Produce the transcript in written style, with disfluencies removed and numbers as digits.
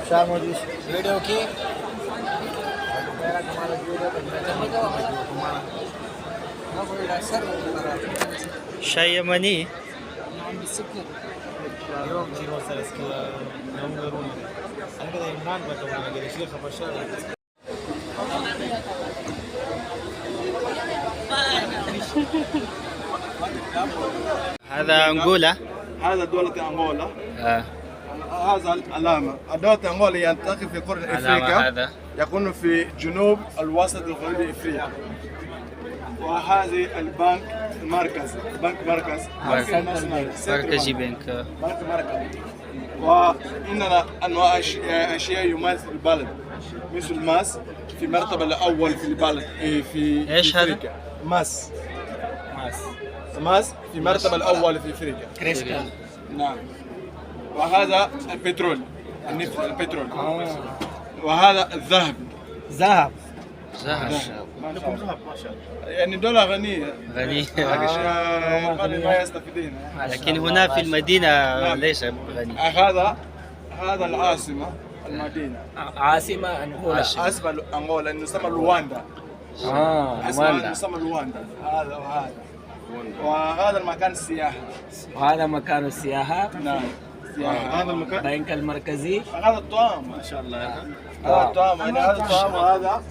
वीडियो की شاي يمني. اليوم كثير وصل يوم غيروني انا كده عمران بتونا كده شيخ بشار هذا أنجولا. هذا دولة أنغولا. آه. هذا العلامة. دولة أنغولا ينتقل في قرن إفريقيا. هذا يكون في جنوب الوسط الغربي إفريقيا. وهذه البنك المركزي، بنك مركز. مركزي بنك. بنك مركزي. وإننا أنواع أشياء يمثل البلد مثل الماس في المرتبة الأول في البلد في إيش هذا؟ أفريقيا. ماس في المرتبة الأول في أفريقيا. كريستال. نعم. وهذا البترول، النفط، البترول. وهذا الذهب. ذهب. لكم ذهب ما شاء الله. يعني دولة غنية. غني. ما يستفيدين. لكن هنا في المدينة ليس غني. هذا العاصمة المدينة. عاصمة أنغولا. عاصمة أنغولا يسمى لواندا. لواندا. يسمى لواندا. هذا وهذا المكان السياحي. وهذا مكان السياحة. نعم. هذا المكان. البنك المركزي. هذا الطعام ما شاء الله. هذا الطعام يعني هذا الطعام وهذا.